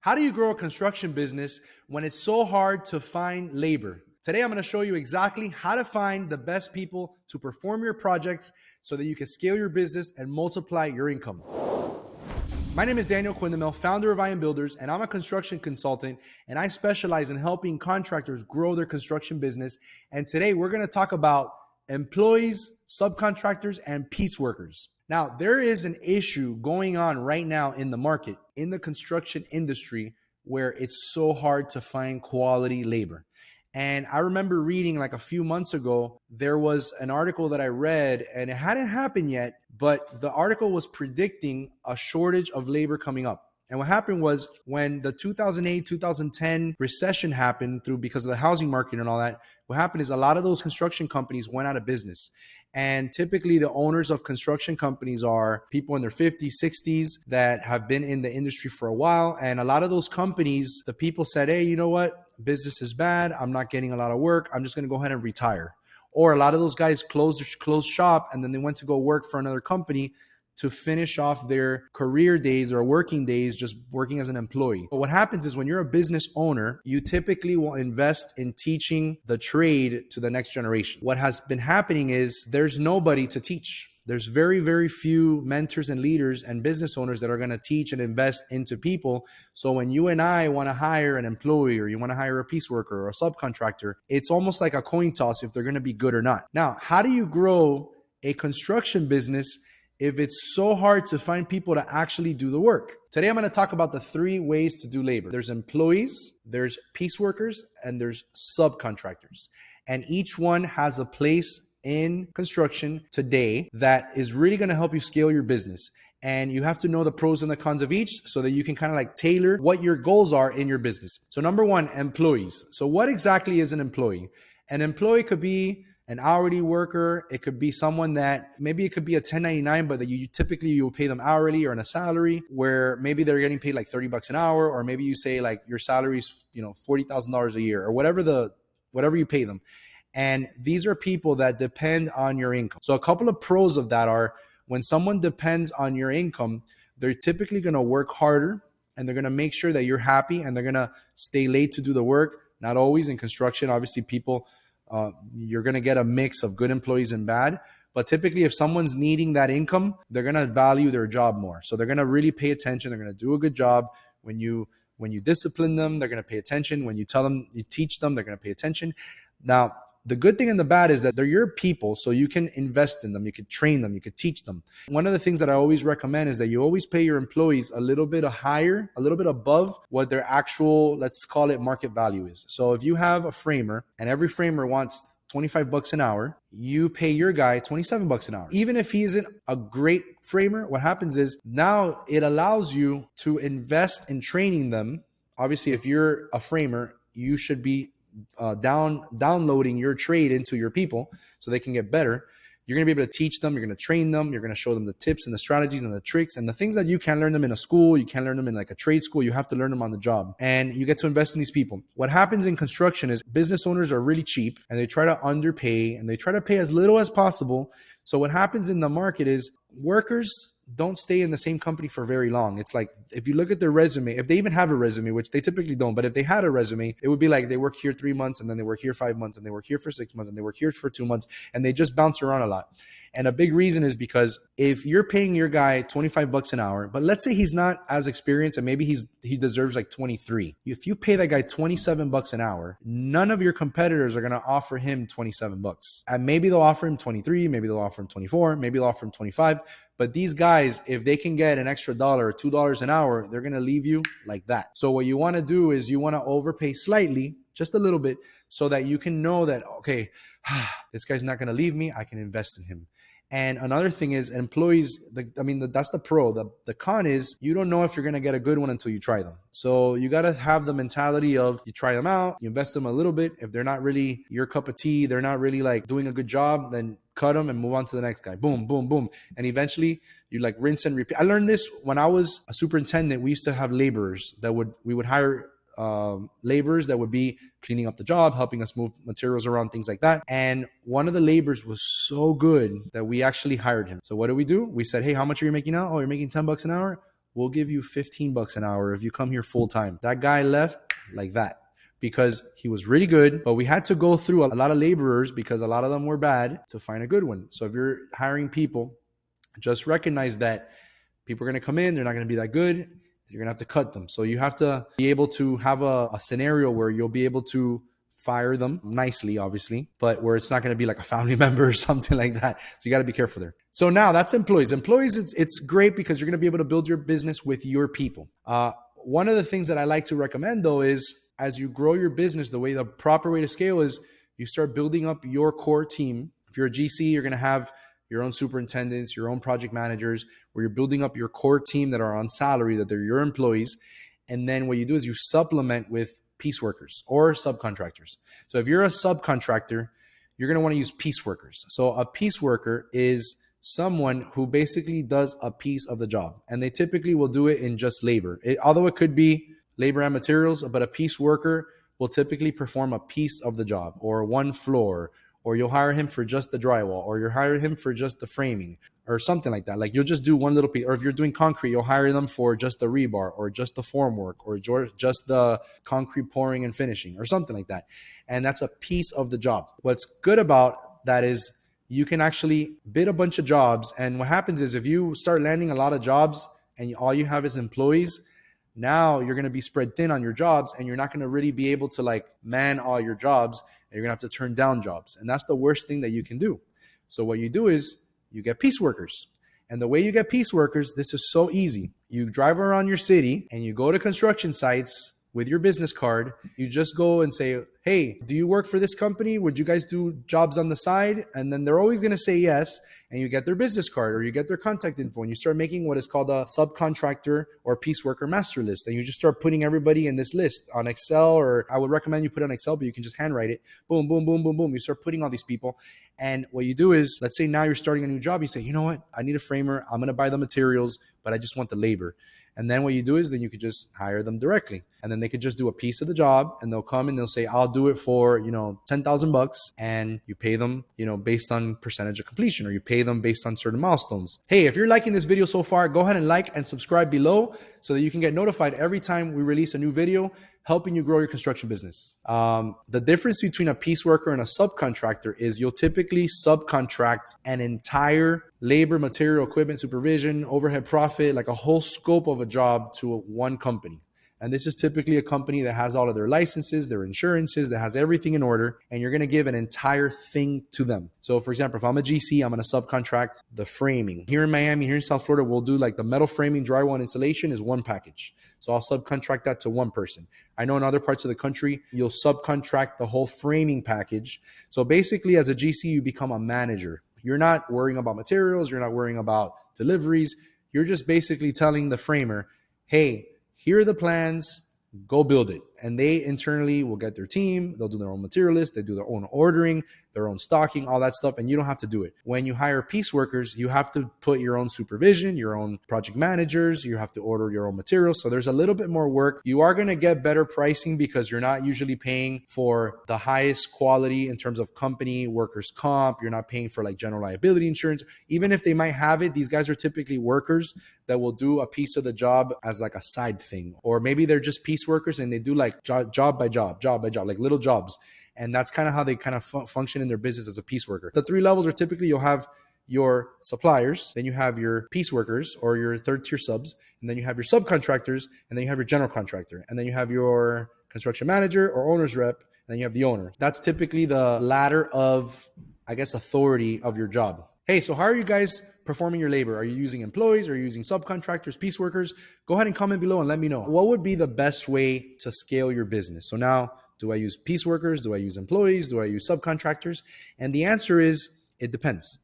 How do you grow a construction business when it's so hard to find labor? Today, I'm going to show you exactly how to find the best people to perform your projects so that you can scale your business and multiply your income. My name is Daniel Quindemil, founder of I Am Builders, and I'm a construction consultant, and I specialize in helping contractors grow their construction business. And today, we're going to talk about employees, subcontractors, and piece workers. Now, there is an issue going on right now in the market, in the construction industry, where it's so hard to find quality labor. And I remember reading like a few months ago, there was an article that I read, and it hadn't happened yet, but the article was predicting a shortage of labor coming up. And what happened was when the 2008, 2010 recession happened because of the housing market and all that, what happened is a lot of those construction companies went out of business. And typically the owners of construction companies are people in their 50s, 60s that have been in the industry for a while. And a lot of those companies, the people said, hey, you know what? Business is bad. I'm not getting a lot of work. I'm just going to go ahead and retire. Or a lot of those guys closed shop and then they went to go work for another company to finish off their career days or working days just working as an employee. But what happens is when you're a business owner, you typically will invest in teaching the trade to the next generation. What has been happening is there's nobody to teach. There's very, very few mentors and leaders and business owners that are going to teach and invest into people. So when you and I want to hire an employee or you want to hire a piece worker or a subcontractor, it's almost like a coin toss if they're going to be good or not. Now, how do you grow a construction business if it's so hard to find people to actually do the work? Today, I'm going to talk about the 3 ways to do labor. There's employees, there's piece workers, and there's subcontractors. And each one has a place in construction today that is really going to help you scale your business. And you have to know the pros and the cons of each so that you can kind of like tailor what your goals are in your business. So number 1, employees. So what exactly is an employee? An employee could be an hourly worker. It could be someone that maybe it could be a 1099, but that you'll pay them hourly or on a salary where maybe they're getting paid like $30 an hour, or maybe you say like your salary is, $40,000 a year or whatever you pay them. And these are people that depend on your income. So a couple of pros of that are when someone depends on your income, they're typically going to work harder and they're going to make sure that you're happy and they're going to stay late to do the work. Not always in construction. Obviously, you're going to get a mix of good employees and bad. But typically, if someone's needing that income, they're going to value their job more. So they're going to really pay attention. They're going to do a good job. When you discipline them, they're going to pay attention. When you tell them, you teach them, they're going to pay attention. Now, the good thing and the bad is that they're your people, so you can invest in them. You could train them. You could teach them. One of the things that I always recommend is that you always pay your employees a little bit higher, a little bit above what their actual, let's call it market value is. So if you have a framer and every framer wants $25 an hour, you pay your guy $27 an hour. Even if he isn't a great framer, what happens is now it allows you to invest in training them. Obviously, if you're a framer, you should be downloading your trade into your people so they can get better. You're going to be able to teach them. You're going to train them. You're going to show them the tips and the strategies and the tricks and the things that you can't learn them in a school. You can't learn them in like a trade school. You have to learn them on the job, and you get to invest in these people. What happens in construction is business owners are really cheap and they try to underpay and they try to pay as little as possible. So what happens in the market is workers don't stay in the same company for very long. It's like, if you look at their resume, if they even have a resume, which they typically don't, but if they had a resume, it would be like they work here 3 months and then they work here 5 months and they work here for 6 months and they work here for 2 months, and they just bounce around a lot. And a big reason is because if you're paying your guy $25 an hour, but let's say he's not as experienced and maybe he deserves like 23. If you pay that guy $27 an hour, none of your competitors are going to offer him $27. And maybe they'll offer him 23, maybe they'll offer him 24, maybe they'll offer him 25. But these guys, if they can get an extra $1 or $2 an hour, they're going to leave you like that. So what you want to do is you want to overpay slightly, just a little bit, so that you can know that, okay, this guy's not going to leave me. I can invest in him. And another thing is employees, that's the pro. The con is you don't know if you're going to get a good one until you try them. So you got to have the mentality of you try them out, you invest them a little bit. If they're not really your cup of tea, they're not really like doing a good job, then cut them and move on to the next guy. Boom, boom, boom. And eventually you like rinse and repeat. I learned this when I was a superintendent. We used to have laborers that we would hire laborers that would be cleaning up the job, helping us move materials around, things like that. And one of the laborers was so good that we actually hired him. So what do? We said, hey, how much are you making now? Oh, you're making $10 an hour? we'll give you 15 bucks an hour if you come here full time. That guy left like that because he was really good, but we had to go through a lot of laborers because a lot of them were bad to find a good one. So if you're hiring people, just recognize that people are going to come in, they're not going to be that good. You're going to have to cut them. So you have to be able to have a scenario where you'll be able to fire them nicely, obviously, but where it's not going to be like a family member or something like that. So you got to be careful there. So now that's employees. Employees, it's great because you're going to be able to build your business with your people. One of the things that I like to recommend though is as you grow your business, the proper way to scale is you start building up your core team. If you're a GC, you're going to have your own superintendents, your own project managers, where you're building up your core team that are on salary, that they're your employees. And then what you do is you supplement with pieceworkers or subcontractors. So if you're a subcontractor, you're going to want to use pieceworkers. So a pieceworker is someone who basically does a piece of the job, and they typically will do it in just labor. Although it could be labor and materials, but a piece worker will typically perform a piece of the job or one floor, or you'll hire him for just the drywall, or you'll hire him for just the framing or something like that. Like you'll just do one little piece, or if you're doing concrete, you'll hire them for just the rebar or just the formwork or just the concrete pouring and finishing or something like that. And that's a piece of the job. What's good about that is you can actually bid a bunch of jobs. And what happens is if you start landing a lot of jobs and all you have is employees, now you're going to be spread thin on your jobs and you're not going to really be able to like man all your jobs, and you're going to have to turn down jobs. And that's the worst thing that you can do. So what you do is you get piece workers. And the way you get piece workers, this is so easy. You drive around your city and you go to construction sites with your business card. You just go and say, hey, do you work for this company? Would you guys do jobs on the side? And then they're always going to say yes. And you get their business card or you get their contact info, and you start making what is called a subcontractor or piece worker master list. And you just start putting everybody in this list on Excel, or I would recommend you put it on Excel, but you can just handwrite it. Boom, boom, boom, boom, boom. You start putting all these people. And what you do is, let's say now you're starting a new job. You say, you know what? I need a framer. I'm going to buy the materials, but I just want the labor. And then what you do is then you could just hire them directly. And then they could just do a piece of the job, and they'll come and they'll say, I'll do it for, $10,000, and you pay them, based on percentage of completion, or you pay them based on certain milestones. Hey, if you're liking this video so far, go ahead and like and subscribe below so that you can get notified every time we release a new video helping you grow your construction business. The difference between a piece worker and a subcontractor is you'll typically subcontract an entire labor, material, equipment, supervision, overhead profit, like a whole scope of a job to one company. And this is typically a company that has all of their licenses, their insurances, that has everything in order, and you're going to give an entire thing to them. So for example, if I'm a GC, I'm going to subcontract the framing. Here in Miami, here in South Florida, we'll do like the metal framing, drywall, and insulation is one package. So I'll subcontract that to one person. I know in other parts of the country, you'll subcontract the whole framing package. So basically as a GC, you become a manager. You're not worrying about materials. You're not worrying about deliveries. You're just basically telling the framer, hey, here are the plans, go build it. And they internally will get their team. They'll do their own material list. They do their own ordering, their own stocking, all that stuff. And you don't have to do it. When you hire piece workers, you have to put your own supervision, your own project managers. You have to order your own materials. So there's a little bit more work. You are going to get better pricing because you're not usually paying for the highest quality in terms of company, workers' comp. You're not paying for like general liability insurance. Even if they might have it, these guys are typically workers that will do a piece of the job as like a side thing. Or maybe they're just piece workers and they do like job by job, like little jobs. And that's kind of how they kind of function in their business as a piece worker. The three levels are typically you'll have your suppliers, then you have your piece workers or your third tier subs, and then you have your subcontractors, and then you have your general contractor, and then you have your construction manager or owner's rep, and then you have the owner. That's typically the ladder of, I guess, authority of your job. Hey, so how are you guys performing your labor? Are you using employees? Are you using subcontractors, piece workers? Go ahead and comment below and let me know. What would be the best way to scale your business? So now, do I use piece workers? Do I use employees? Do I use subcontractors? And the answer is, it depends.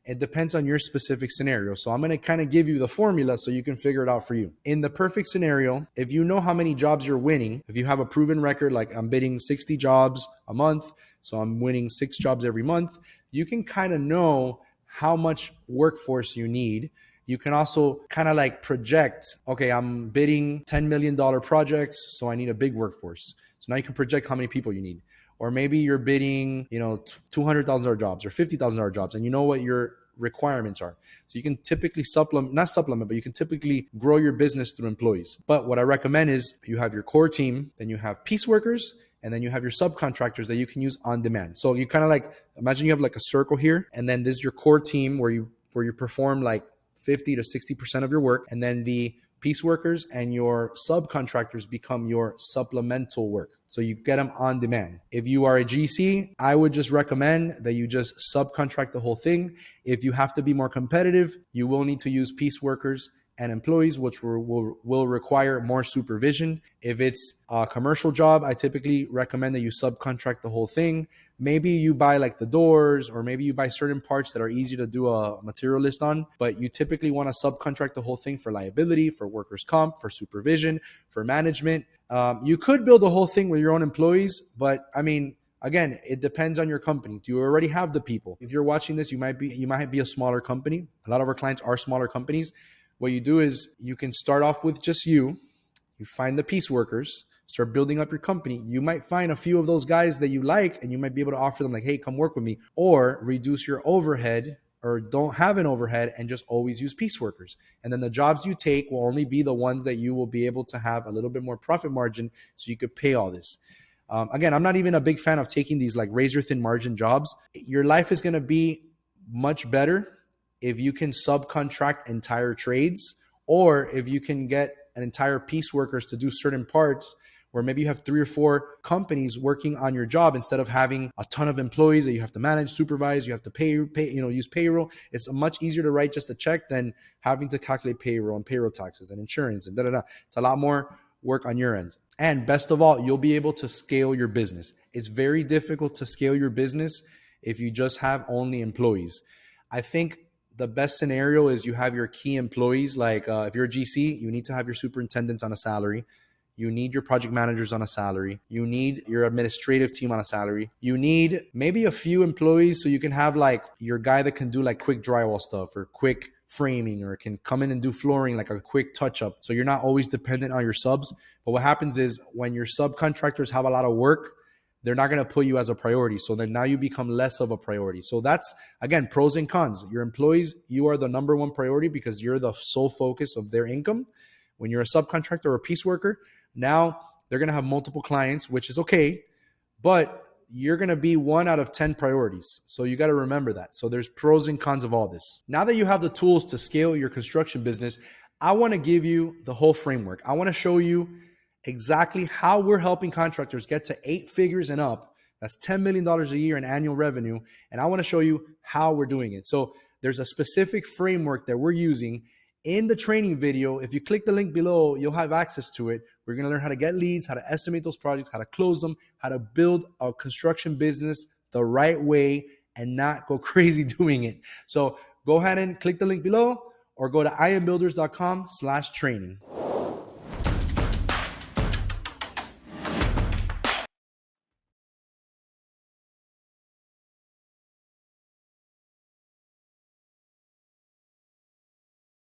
It depends on your specific scenario. So I'm going to kind of give you the formula so you can figure it out for you. In the perfect scenario, if you know how many jobs you're winning, if you have a proven record, like I'm bidding 60 jobs a month, so I'm winning 6 jobs every month, you can kind of know how much workforce you need. You can also kind of like project, okay, I'm bidding $10 million projects, so I need a big workforce. So now you can project how many people you need. Or maybe you're bidding, $200,000 jobs or $50,000 jobs, and you know what your requirements are. So you can typically not supplement, but you can typically grow your business through employees. But what I recommend is you have your core team, then you have pieceworkers, and then you have your subcontractors that you can use on demand. So you kind of like, imagine you have like a circle here, and then this is your core team where you perform like 50 to 60% of your work. And then the pieceworkers and your subcontractors become your supplemental work. So you get them on demand. If you are a GC, I would just recommend that you just subcontract the whole thing. If you have to be more competitive, you will need to use pieceworkers and employees, which will require more supervision. If it's a commercial job, I typically recommend that you subcontract the whole thing. Maybe you buy like the doors, or maybe you buy certain parts that are easy to do a material list on, but you typically want to subcontract the whole thing for liability, for workers' comp, for supervision, for management. You could build the whole thing with your own employees, but I mean, again, it depends on your company. Do you already have the people? If you're watching this, you might be a smaller company. A lot of our clients are smaller companies. What you do is you can start off with just you find the pieceworkers, start building up your company. You might find a few of those guys that you like, and you might be able to offer them like, hey, come work with me, or reduce your overhead, or don't have an overhead and just always use pieceworkers. And then the jobs you take will only be the ones that you will be able to have a little bit more profit margin so you could pay all this. Again, I'm not even a big fan of taking these like razor thin margin jobs. Your life is going to be much better if you can subcontract entire trades, or if you can get an entire pieceworkers to do certain parts, where maybe you have 3 or 4 companies working on your job instead of having a ton of employees that you have to manage, supervise, you have to pay, use payroll. It's much easier to write just a check than having to calculate payroll and payroll taxes and insurance and da-da-da. It's a lot more work on your end. And best of all, you'll be able to scale your business. It's very difficult to scale your business if you just have only employees. I think the best scenario is you have your key employees. Like if you're a GC, you need to have your superintendents on a salary. You need your project managers on a salary. You need your administrative team on a salary. You need maybe a few employees so you can have like your guy that can do like quick drywall stuff or quick framing, or can come in and do flooring, like a quick touch up. So you're not always dependent on your subs. But what happens is when your subcontractors have a lot of work, they're not going to put you as a priority. So then now you become less of a priority. So that's, again, pros and cons. Your employees, you are the number one priority because you're the sole focus of their income. When you're a subcontractor or a pieceworker, now they're going to have multiple clients, which is okay, but you're going to be 1 out of 10 priorities. So you got to remember that. So there's pros and cons of all this. Now that you have the tools to scale your construction business, I want to give you the whole framework. I want to show you exactly how we're helping contractors get to 8 figures and up. That's $10 million a year in annual revenue. And I want to show you how we're doing it. So there's a specific framework that we're using in the training video. If you click the link below, you'll have access to it. We're going to learn how to get leads, how to estimate those projects, how to close them, how to build a construction business the right way and not go crazy doing it. So go ahead and click the link below, or go to iambuilders.com/training.